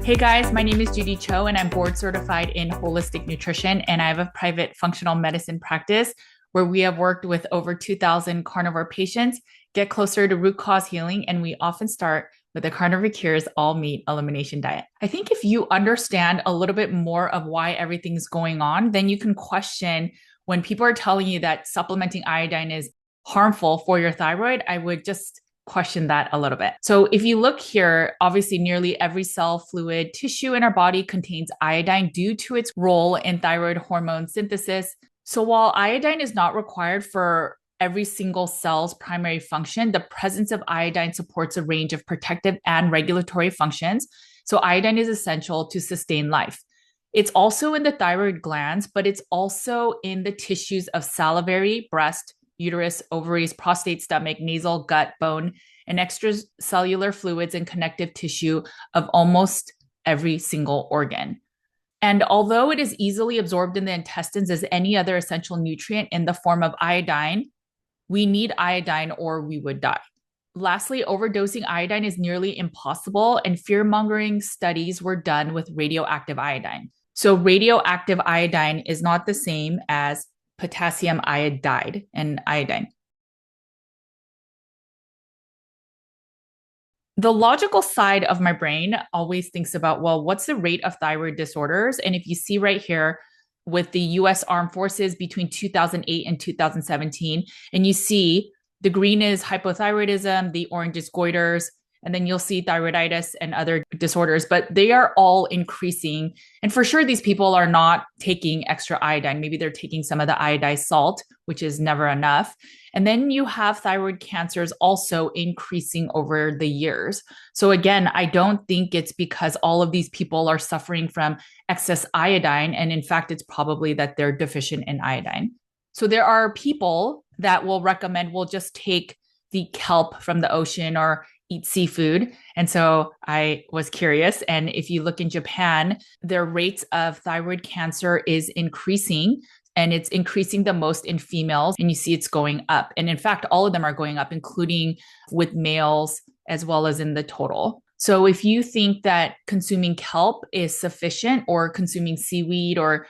Hey guys, my name is Judy Cho and I'm board certified in holistic nutrition, and I have a private functional medicine practice where we have worked with over 2,000 carnivore patients, get closer to root cause healing, and we often start with the Carnivore Cures all meat elimination diet. I think if you understand a little bit more of why everything's going on, then you can question when people are telling you that supplementing iodine is harmful for your thyroid. I would just question that a little bit. So if you look here, obviously nearly every cell, fluid, tissue in our body contains iodine due to its role in thyroid hormone synthesis. So while iodine is not required for every single cell's primary function, the presence of iodine supports a range of protective and regulatory functions. So iodine is essential to sustain life. It's also in the thyroid glands, but it's also in the tissues of salivary, breast, uterus, ovaries, prostate, stomach, nasal, gut, bone, and extracellular fluids and connective tissue of almost every single organ. And although it is easily absorbed in the intestines as any other essential nutrient in the form of iodine, we need iodine or we would die. Lastly, overdosing iodine is nearly impossible, and fear-mongering studies were done with radioactive iodine. So radioactive iodine is not the same as potassium iodide and iodine. The logical side of my brain always thinks about, well, what's the rate of thyroid disorders? And if you see right here with the US Armed Forces between 2008 and 2017, and you see the green is hypothyroidism, the orange is goiters, and then you'll see thyroiditis and other disorders, but they are all increasing. And for sure, these people are not taking extra iodine. Maybe they're taking some of the iodized salt, which is never enough. And then you have thyroid cancers also increasing over the years. So again, I don't think it's because all of these people are suffering from excess iodine. And in fact, it's probably that they're deficient in iodine. So there are people that will recommend we'll just take the kelp from the ocean or eat seafood. And so I was curious. And if you look in Japan, their rates of thyroid cancer is increasing, and it's increasing the most in females. And you see it's going up. And in fact, all of them are going up, including with males as well as in the total. So if you think that consuming kelp is sufficient, or consuming seaweed or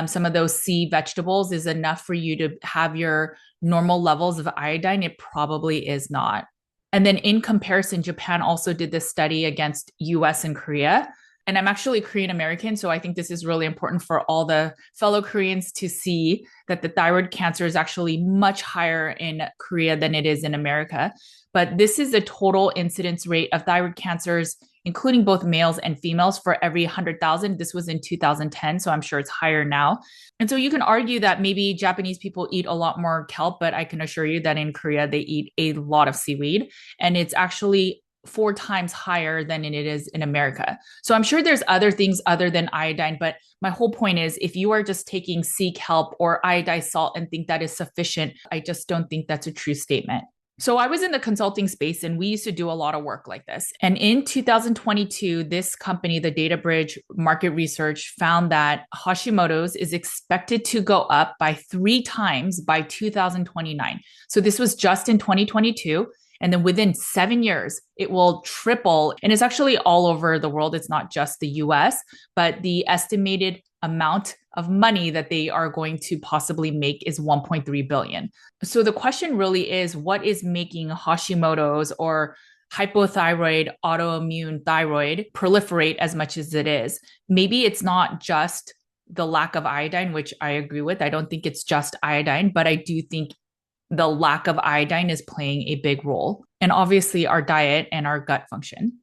some of those sea vegetables is enough for you to have your normal levels of iodine, it probably is not. And then in comparison, Japan also did this study against US and Korea. And I'm actually Korean American, so I think this is really important for all the fellow Koreans to see that the thyroid cancer is actually much higher in Korea than it is in America. But this is the total incidence rate of thyroid cancers, including both males and females, for every 100,000. This was in 2010, so I'm sure it's higher now. And so you can argue that maybe Japanese people eat a lot more kelp, but I can assure you that in Korea, they eat a lot of seaweed, and it's actually 4 times higher than it is in America. So I'm sure there's other things other than iodine, but my whole point is if you are just taking sea kelp or iodized salt and think that is sufficient, I just don't think that's a true statement. So I was in the consulting space and we used to do a lot of work like this. And in 2022, this company, the DataBridge Market Research, found that Hashimoto's is expected to go up by 3 times by 2029. So this was just in 2022. And then within 7 years, it will triple. And it's actually all over the world. It's not just the US, but the estimated amount of money that they are going to possibly make is 1.3 billion. So the question really is, what is making Hashimoto's or hypothyroid autoimmune thyroid proliferate as much as it is? Maybe it's not just the lack of iodine, which I agree with. I don't think it's just iodine, but I do think the lack of iodine is playing a big role. And obviously our diet and our gut function.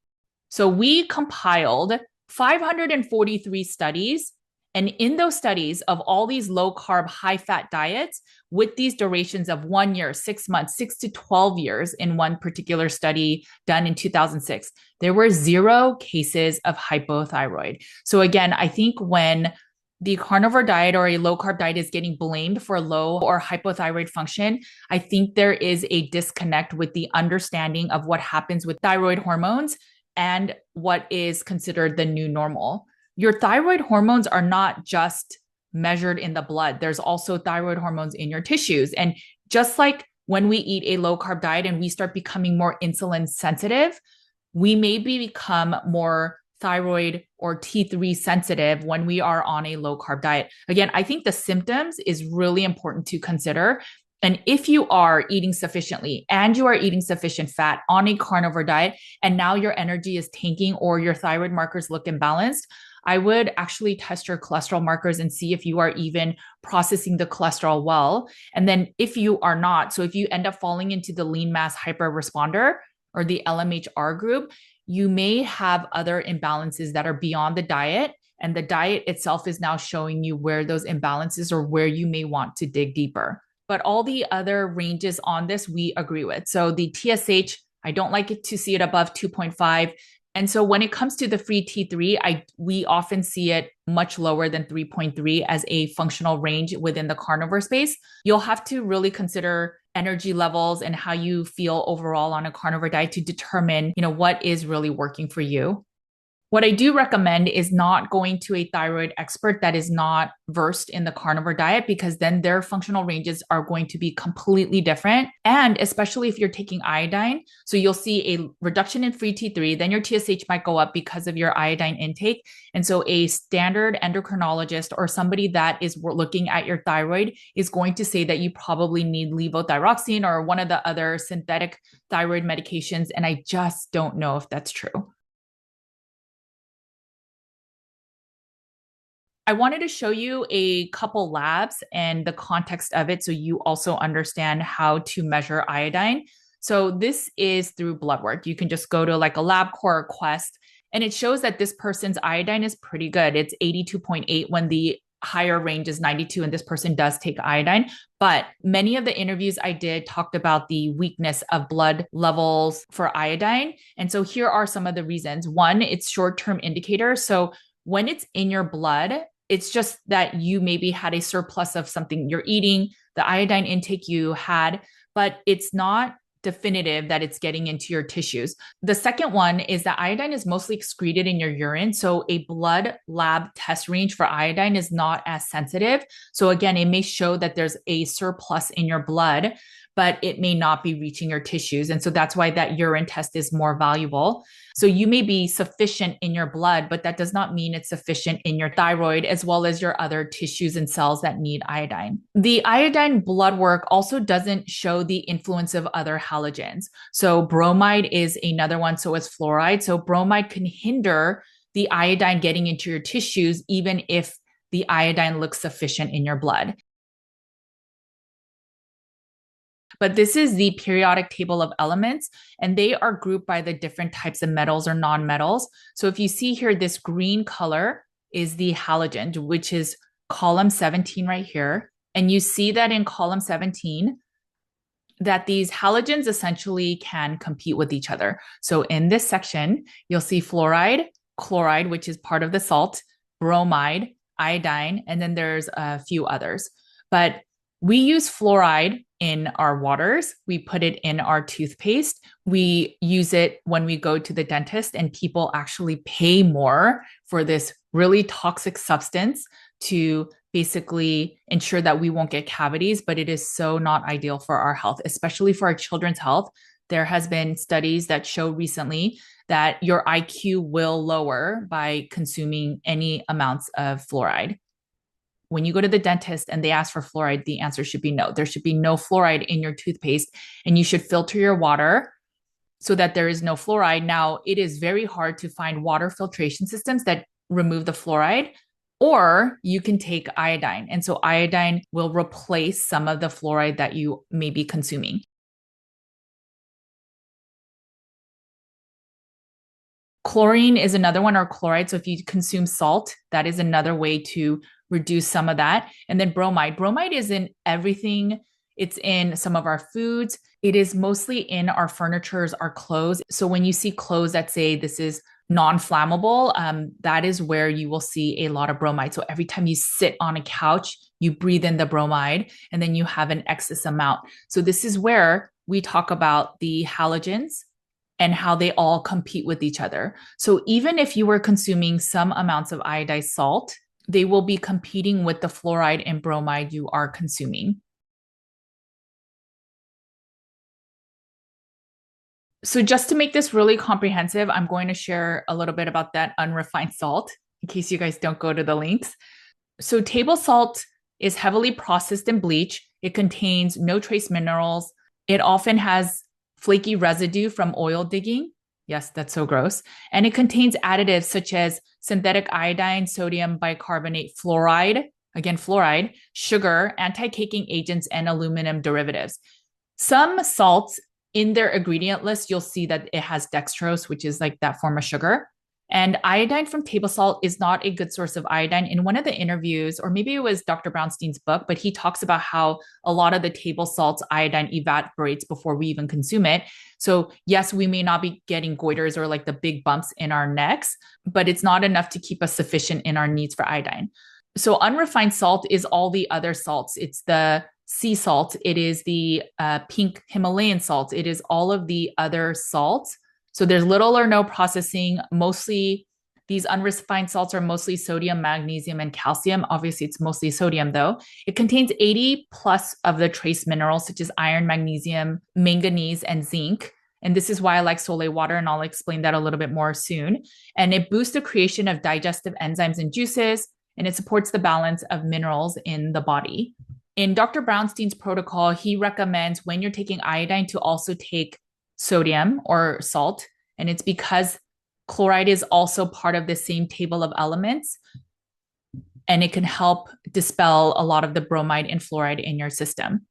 So we compiled 543 studies. And in those studies of all these low carb, high fat diets with these durations of 1 year, 6 months, 6 to 12 years in one particular study done in 2006, there were 0 cases of hypothyroid. So again, I think when the carnivore diet or a low carb diet is getting blamed for low or hypothyroid function, I think there is a disconnect with the understanding of what happens with thyroid hormones and what is considered the new normal. Your thyroid hormones are not just measured in the blood. There's also thyroid hormones in your tissues. And just like when we eat a low carb diet and we start becoming more insulin sensitive, we maybe become more thyroid or T3 sensitive when we are on a low carb diet. Again, I think the symptoms is really important to consider. And if you are eating sufficiently and you are eating sufficient fat on a carnivore diet, and now your energy is tanking or your thyroid markers look imbalanced, I would actually test your cholesterol markers and see if you are even processing the cholesterol well. And then if you are not, so if you end up falling into the lean mass hyperresponder or the LMHR group, you may have other imbalances that are beyond the diet. And the diet itself is now showing you where those imbalances or where you may want to dig deeper. But all the other ranges on this, we agree with. So the TSH, I don't like it to see it above 2.5. And so when it comes to the free T3, we often see it much lower than 3.3 as a functional range within the carnivore space. You'll have to really consider energy levels and how you feel overall on a carnivore diet to determine, what is really working for you. What I do recommend is not going to a thyroid expert that is not versed in the carnivore diet, because then their functional ranges are going to be completely different. And especially if you're taking iodine, so you'll see a reduction in free T3, then your TSH might go up because of your iodine intake. And so a standard endocrinologist or somebody that is looking at your thyroid is going to say that you probably need levothyroxine or one of the other synthetic thyroid medications. And I just don't know if that's true. I wanted to show you a couple labs and the context of it so you also understand how to measure iodine. So this is through blood work. You can just go to like a LabCorp or Quest, and it shows that this person's iodine is pretty good. It's 82.8 when the higher range is 92, and this person does take iodine. But many of the interviews I did talked about the weakness of blood levels for iodine. And so here are some of the reasons. One, it's short-term indicator. So when it's in your blood, it's just that you maybe had a surplus of something you're eating, the iodine intake you had, but it's not definitive that it's getting into your tissues. The second one is that iodine is mostly excreted in your urine. So a blood lab test range for iodine is not as sensitive. So again, it may show that there's a surplus in your blood, but it may not be reaching your tissues. And so that's why that urine test is more valuable. So you may be sufficient in your blood, but that does not mean it's sufficient in your thyroid as well as your other tissues and cells that need iodine. The iodine blood work also doesn't show the influence of other halogens. So bromide is another one. So is fluoride. So bromide can hinder the iodine getting into your tissues, even if the iodine looks sufficient in your blood. But this is the periodic table of elements, and they are grouped by the different types of metals or non-metals. So if you see here, this green color is the halogen, which is column 17 right here. And you see that in column 17, that these halogens essentially can compete with each other. So in this section, you'll see fluoride, chloride, which is part of the salt, bromide, iodine, and then there's a few others. But we use fluoride in our waters. We put it in our toothpaste. We use it when we go to the dentist, and people actually pay more for this really toxic substance to basically ensure that we won't get cavities, but it is so not ideal for our health, especially for our children's health. There has been studies that show recently that your IQ will lower by consuming any amounts of fluoride. When you go to the dentist and they ask for fluoride, the answer should be no. There should be no fluoride in your toothpaste, and you should filter your water so that there is no fluoride. Now, it is very hard to find water filtration systems that remove the fluoride, or you can take iodine. And so iodine will replace some of the fluoride that you may be consuming. Chlorine is another one, or chloride. So if you consume salt, that is another way to reduce some of that. And then bromide. Bromide is in everything. It's in some of our foods. It is mostly in our furnitures, our clothes. So when you see clothes that say this is non-flammable, that is where you will see a lot of bromide. So every time you sit on a couch, you breathe in the bromide, and then you have an excess amount. So this is where we talk about the halogens and how they all compete with each other. So even if you were consuming some amounts of iodized salt, they will be competing with the fluoride and bromide you are consuming. So just to make this really comprehensive, I'm going to share a little bit about that unrefined salt in case you guys don't go to the links. So table salt is heavily processed in bleach. It contains no trace minerals. It often has flaky residue from oil digging. Yes, that's so gross. And it contains additives such as synthetic iodine, sodium bicarbonate, fluoride, again, fluoride, sugar, anti-caking agents, and aluminum derivatives. Some salts in their ingredient list, you'll see that it has dextrose, which is like that form of sugar. And iodine from table salt is not a good source of iodine. In one of the interviews, or maybe it was Dr. Brownstein's book, but he talks about how a lot of the table salt's iodine evaporates before we even consume it. So, yes, we may not be getting goiters or like the big bumps in our necks, but it's not enough to keep us sufficient in our needs for iodine. So, unrefined salt is all the other salts. It's the sea salt, it is the pink Himalayan salt, it is all of the other salts. So there's little or no processing. Mostly these unrefined salts are mostly sodium, magnesium, and calcium. Obviously, it's mostly sodium though. It contains 80 plus of the trace minerals such as iron, magnesium, manganese, and zinc. And this is why I like solé water, and I'll explain that a little bit more soon. And it boosts the creation of digestive enzymes and juices, and it supports the balance of minerals in the body. In Dr. Brownstein's protocol, he recommends when you're taking iodine to also take sodium or salt. And it's because chloride is also part of the same table of elements, and it can help dispel a lot of the bromide and fluoride in your system.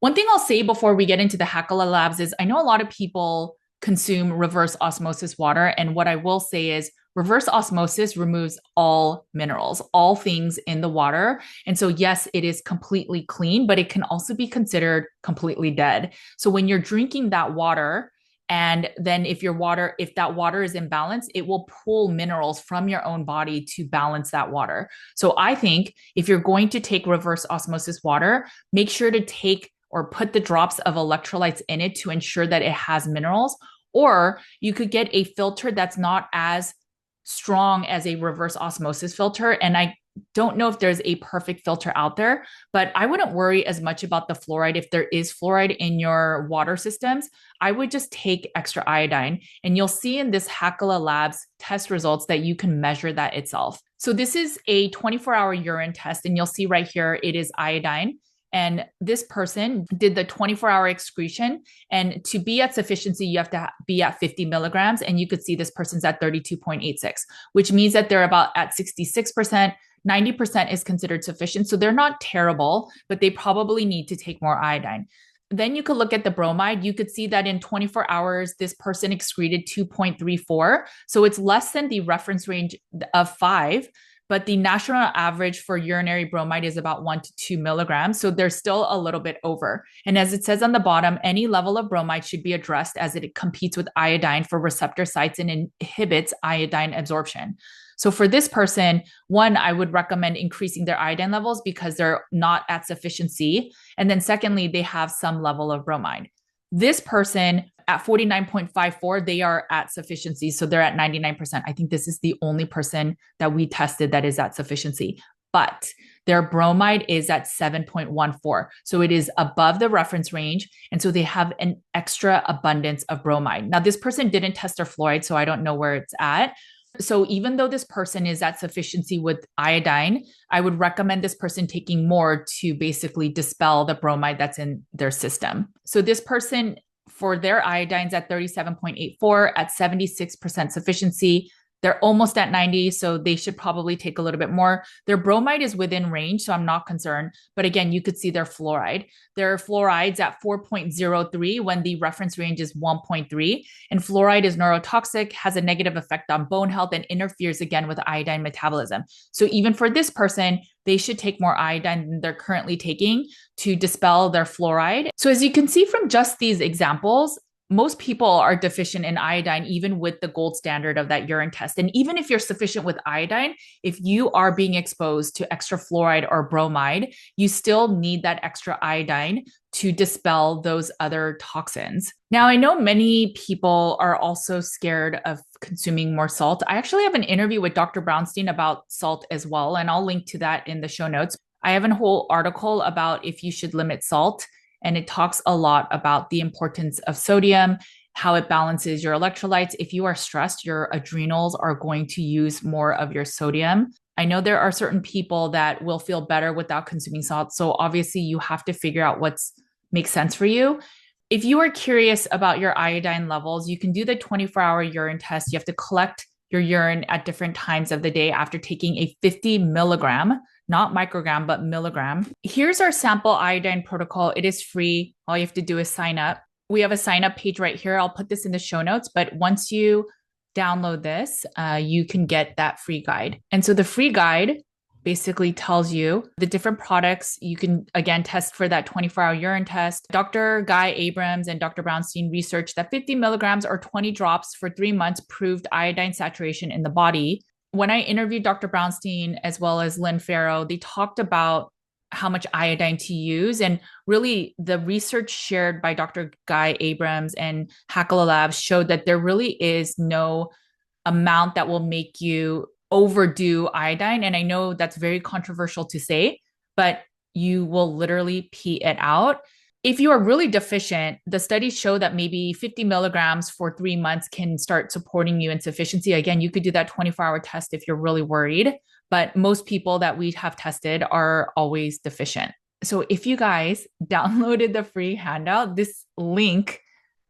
One thing I'll say before we get into the Hakala labs is I know a lot of people consume reverse osmosis water. And what I will say is reverse osmosis removes all minerals, all things in the water. And so, yes, it is completely clean, but it can also be considered completely dead. So when you're drinking that water, and then if that water is imbalanced, it will pull minerals from your own body to balance that water. So I think if you're going to take reverse osmosis water, make sure to take or put the drops of electrolytes in it to ensure that it has minerals. Or you could get a filter that's not as strong as a reverse osmosis filter. And I don't know if there's a perfect filter out there, but I wouldn't worry as much about the fluoride. If there is fluoride in your water systems, I would just take extra iodine. And you'll see in this Hakala Labs test results that you can measure that itself. So this is a 24-hour urine test, and you'll see right here, it is iodine. And this person did the 24-hour excretion. And to be at sufficiency, you have to be at 50 milligrams. And you could see this person's at 32.86, which means that they're about at 66%. 90% is considered sufficient. So they're not terrible, but they probably need to take more iodine. Then you could look at the bromide. You could see that in 24 hours, this person excreted 2.34. So it's less than the reference range of 5. But the national average for urinary bromide is about 1 to 2 milligrams. So they're still a little bit over. And as it says on the bottom, any level of bromide should be addressed as it competes with iodine for receptor sites and inhibits iodine absorption. So for this person, one, I would recommend increasing their iodine levels because they're not at sufficiency. And then secondly, they have some level of bromide. This person at 49.54, they are at sufficiency. So they're at 99%. I think this is the only person that we tested that is at sufficiency. But their bromide is at 7.14. So it is above the reference range. And so they have an extra abundance of bromide. Now, this person didn't test their fluoride, so I don't know where it's at. So even though this person is at sufficiency with iodine, I would recommend this person taking more to basically dispel the bromide that's in their system. So this person, for their iodines at 37.84 at 76% sufficiency, they're almost at 90, so they should probably take a little bit more. Their bromide is within range, so I'm not concerned. But again, you could see their fluoride. Their fluoride's at 4.03 when the reference range is 1.3. And fluoride is neurotoxic, has a negative effect on bone health, and interferes again with iodine metabolism. So even for this person, they should take more iodine than they're currently taking to dispel their fluoride. So as you can see from just these examples, most people are deficient in iodine, even with the gold standard of that urine test. And even if you're sufficient with iodine, if you are being exposed to extra fluoride or bromide, you still need that extra iodine to dispel those other toxins. Now, I know many people are also scared of consuming more salt. I actually have an interview with Dr. Brownstein about salt as well, and I'll link to that in the show notes. I have a whole article about if you should limit salt, and it talks a lot about the importance of sodium how it balances your electrolytes. If you are stressed, your adrenals are going to use more of your sodium. I know there are certain people that will feel better without consuming salt. So obviously you have to figure out what's makes sense for you. If you are curious about your iodine levels, you can do the 24-hour urine test. You have to collect your urine at different times of the day after taking a 50 milligram, not microgram, but milligram. Here's our sample iodine protocol. It is free. All you have to do is sign up. We have a sign up page right here. I'll put this in the show notes, but once you download this, you can get that free guide. And so the free guide basically tells you the different products. You can, again, test for that 24-hour urine test. Dr. Guy Abrams and Dr. Brownstein researched that 50 milligrams or 20 drops for 3 months proved iodine saturation in the body. When I interviewed Dr. Brownstein as well as Lynn Farrow, they talked about how much iodine to use. And really, the research shared by Dr. Guy Abrams and Hackala Labs showed that there really is no amount that will make you overdo iodine. And I know that's very controversial to say, but you will literally pee it out. If you are really deficient, the studies show that maybe 50 milligrams for 3 months can start supporting you in sufficiency. Again, you could do that 24-hour test if you're really worried, but most people that we have tested are always deficient. So if you guys downloaded the free handout, this link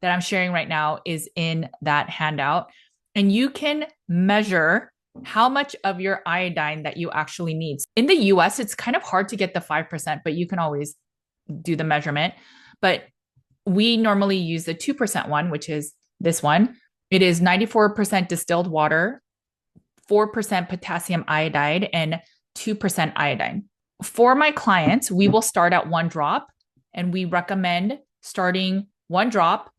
that I'm sharing right now is in that handout, and you can measure how much of your iodine that you actually need. In the US, it's kind of hard to get the 5%, but you can always do the measurement. But we normally use the 2% one, which is this one. It is 94% distilled water, 4% potassium iodide, and 2% iodine. For my clients, we will start at 1 drop, and we recommend starting 1 drop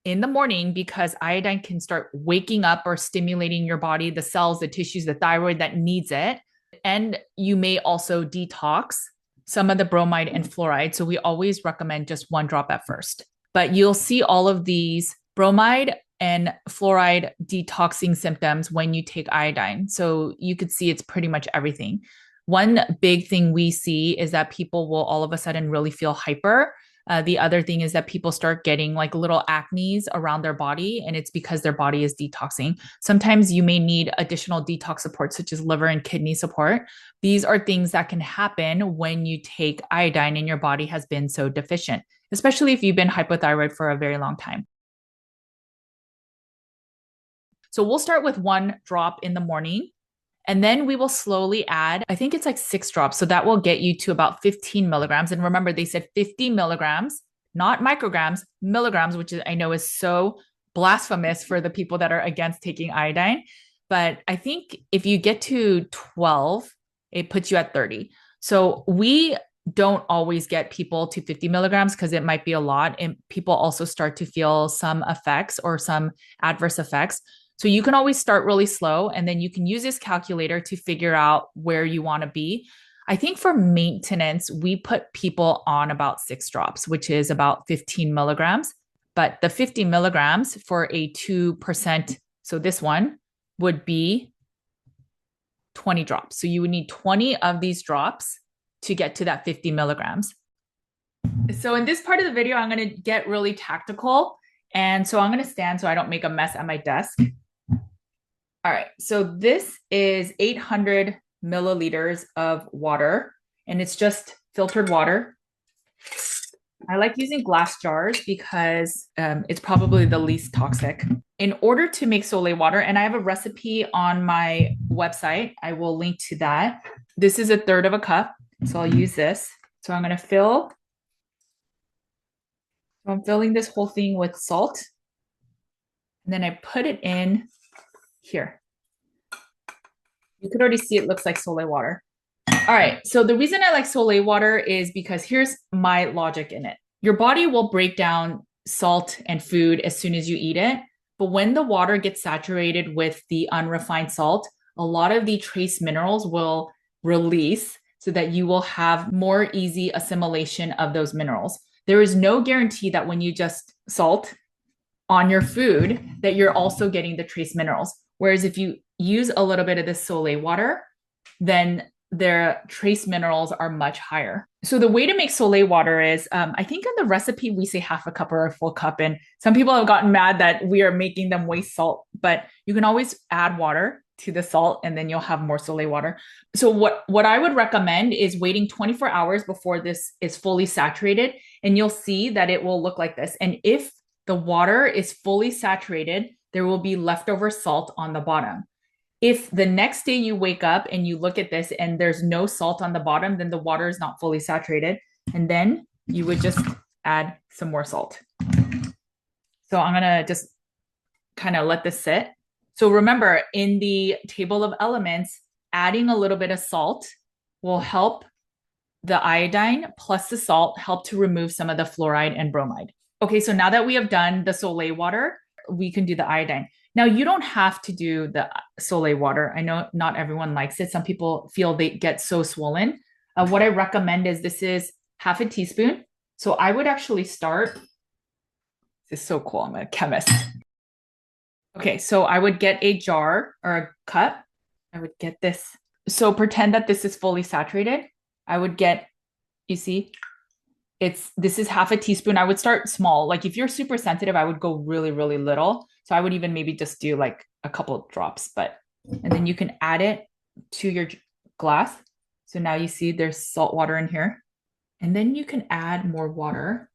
in the morning because iodine can start waking up or stimulating your body, the cells, the tissues, the thyroid that needs it. And you may also detox some of the bromide and fluoride. So we always recommend just 1 drop at first. But you'll see all of these bromide and fluoride detoxing symptoms when you take iodine. So you could see it's pretty much everything. One big thing we see is that people will all of a sudden really feel hyper. The other thing is that people start getting like little acnes around their body, and it's because their body is detoxing. Sometimes you may need additional detox support, such as liver and kidney support. These are things that can happen when you take iodine and your body has been so deficient, especially if you've been hypothyroid for a very long time. So we'll start with 1 drop in the morning. And then we will slowly add, I think it's like 6 drops. So that will get you to about 15 milligrams. And remember, they said 50 milligrams, not micrograms, milligrams, which is, I know is so blasphemous for the people that are against taking iodine. But I think if you get to 12, it puts you at 30. So we don't always get people to 50 milligrams because it might be a lot. And people also start to feel some effects or some adverse effects. So you can always start really slow, and then you can use this calculator to figure out where you want to be. I think for maintenance, we put people on about 6 drops, which is about 15 milligrams. But the 50 milligrams for a 2%, so this one would be 20 drops. So you would need 20 of these drops to get to that 50 milligrams. So in this part of the video, I'm going to get really tactical. And so I'm going to stand so I don't make a mess at my desk. All right, so this is 800 milliliters of water, and it's just filtered water. I like using glass jars because it's probably the least toxic. In order to make solé water, and I have a recipe on my website, I will link to that. This is 1/3 of a cup, so I'll use this. So I'm going to fill. So I'm filling this whole thing with salt, and then I put it in here. You could already see it looks like solé water. All right, so the reason I like solé water is because here's my logic in it. Your body will break down salt and food as soon as you eat it, but when the water gets saturated with the unrefined salt, a lot of the trace minerals will release so that you will have more easy assimilation of those minerals. There is no guarantee that when you just salt on your food that you're also getting the trace minerals. Whereas if you use a little bit of this solé water, then their trace minerals are much higher. So the way to make solé water is, I think in the recipe we say half a cup or a full cup, and some people have gotten mad that we are making them waste salt, but you can always add water to the salt and then you'll have more solé water. So what I would recommend is waiting 24 hours before this is fully saturated, and you'll see that it will look like this. And if the water is fully saturated, there will be leftover salt on the bottom. If the next day you wake up and you look at this and there's no salt on the bottom, then the water is not fully saturated. And then you would just add some more salt. So I'm going to just kind of let this sit. So remember, in the table of elements, adding a little bit of salt will help the iodine plus the salt help to remove some of the fluoride and bromide. Okay, so now that we have done the solé water, we can do the iodine. Now, you don't have to do the solé water. I know not everyone likes it. Some people feel they get so swollen. What I recommend is this is half a teaspoon. So I would actually start. This is so cool. I'm a chemist. Okay, so I would get a jar or a cup. I would get this. So pretend that this is fully saturated. I would get, you see, this is half a teaspoon. I would start small. Like if you're super sensitive, I would go really, really little. So I would even maybe just do like a couple drops, and then you can add it to your glass. So now you see there's salt water in here, and then you can add more water.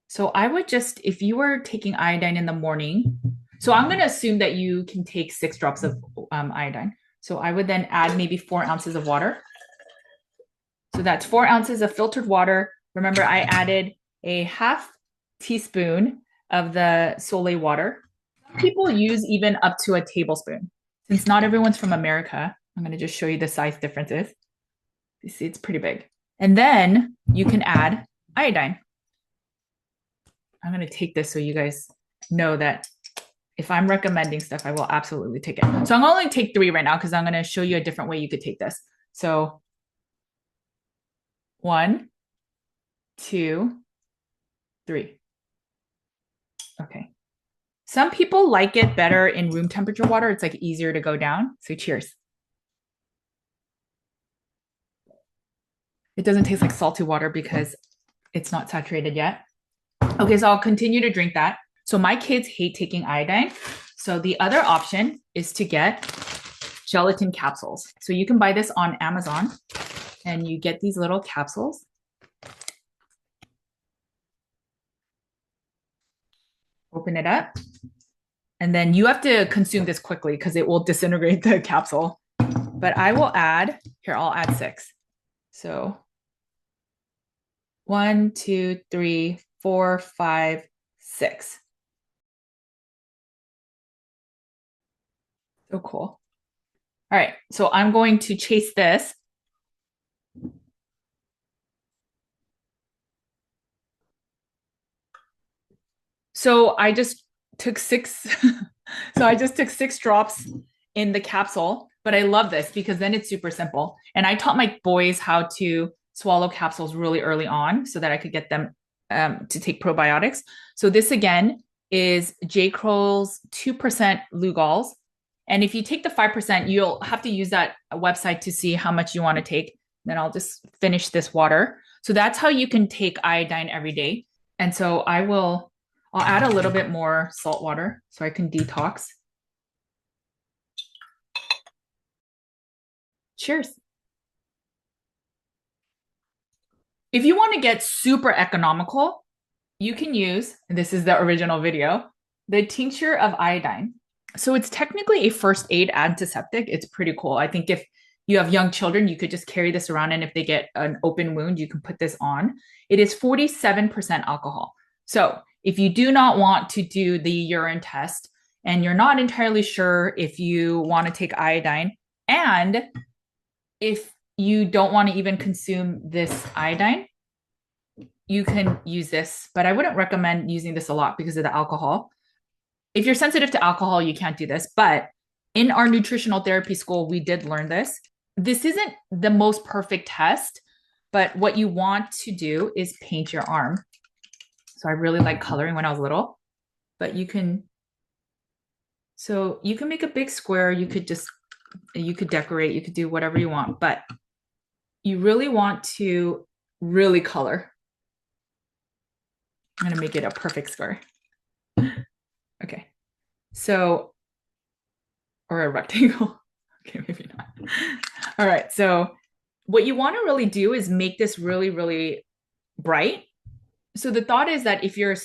So I would just, if you were taking iodine in the morning, so I'm going to assume that you can take 6 drops of iodine. So I would then add maybe 4 ounces of water. So that's 4 ounces of filtered water. Remember, I added a half teaspoon of the solé water. People use even up to a tablespoon. Since not everyone's from America, I'm going to just show you the size differences. You see, it's pretty big. And then you can add iodine. I'm going to take this so you guys know that if I'm recommending stuff, I will absolutely take it. So I'm going to take 3 right now because I'm going to show you a different way you could take this. So 1, 2, 3. Okay. Some people like it better in room temperature water. It's like easier to go down. So cheers. It doesn't taste like salty water because it's not saturated yet. Okay, so I'll continue to drink that. So my kids hate taking iodine. So the other option is to get gelatin capsules. So you can buy this on Amazon and you get these little capsules. Open it up. And then you have to consume this quickly because it will disintegrate the capsule. But I will add, here, I'll add 6. So 1, 2, 3, 4, 5, 6. So cool. All right, so I'm going to chase this. So I just took 6. So I just took 6 drops in the capsule, but I love this because then it's super simple. And I taught my boys how to swallow capsules really early on so that I could get them to take probiotics. So this again is J. Kroll's 2% Lugol's. And if you take the 5%, you'll have to use that website to see how much you want to take. Then I'll just finish this water. So that's how you can take iodine every day. And so I'll add a little bit more salt water so I can detox. Cheers. If you want to get super economical, you can use, and this is the original video, the tincture of iodine. So it's technically a first aid antiseptic. It's pretty cool. I think if you have young children, you could just carry this around, and if they get an open wound, you can put this on. It is 47% alcohol. So if you do not want to do the urine test and you're not entirely sure if you want to take iodine, and if you don't want to even consume this iodine, you can use this, but I wouldn't recommend using this a lot because of the alcohol. If you're sensitive to alcohol, you can't do this, but in our nutritional therapy school, we did learn this. This isn't the most perfect test, but what you want to do is paint your arm. So I really like coloring when I was little, but you can make a big square. You could decorate, you could do whatever you want, but you really want to really color. I'm going to make it a perfect square. Okay. So, or a rectangle. Okay, maybe not. All right. So what you want to really do is make this really, really bright. So the thought is that if you're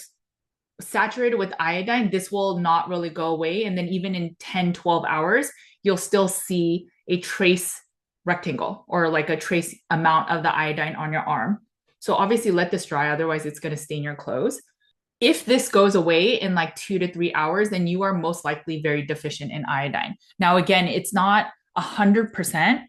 saturated with iodine, this will not really go away. And then even in 10, 12 hours, you'll still see a trace rectangle or like a trace amount of the iodine on your arm. So obviously let this dry, otherwise it's going to stain your clothes. If this goes away in like 2 to 3 hours, then you are most likely very deficient in iodine. Now, again, it's not 100%,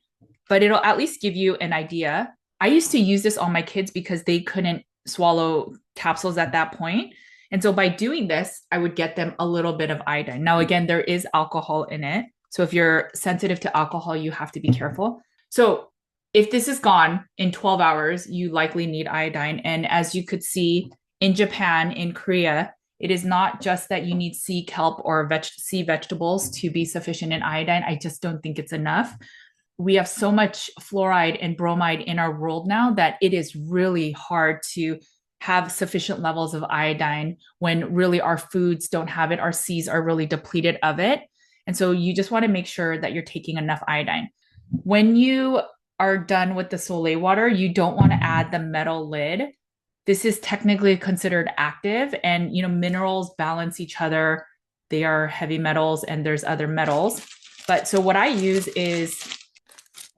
but it'll at least give you an idea. I used to use this on my kids because they couldn't swallow capsules at that point. And so by doing this, I would get them a little bit of iodine. Now, again, there is alcohol in it. So if you're sensitive to alcohol, you have to be careful. So if this is gone in 12 hours, you likely need iodine. And as you could see in Japan, in Korea, it is not just that you need sea kelp or sea vegetables to be sufficient in iodine. I just don't think it's enough. We have so much fluoride and bromide in our world now that it is really hard to have sufficient levels of iodine when really our foods don't have it. Our seas are really depleted of it. And so you just want to make sure that you're taking enough iodine. When you are done with the solé water, you don't want to add the metal lid. This is technically considered active, and minerals balance each other. They are heavy metals and there's other metals. But so what I use is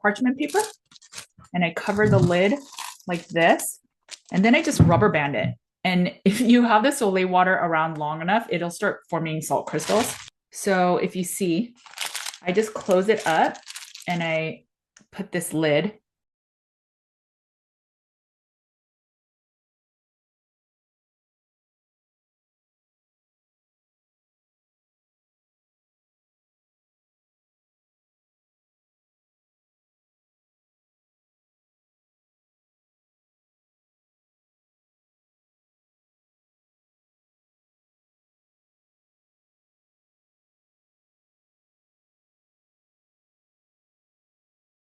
parchment paper, and I cover the lid like this, and then I just rubber band it. And if you have the solé water around long enough, it'll start forming salt crystals. So if you see, I just close it up and I put this lid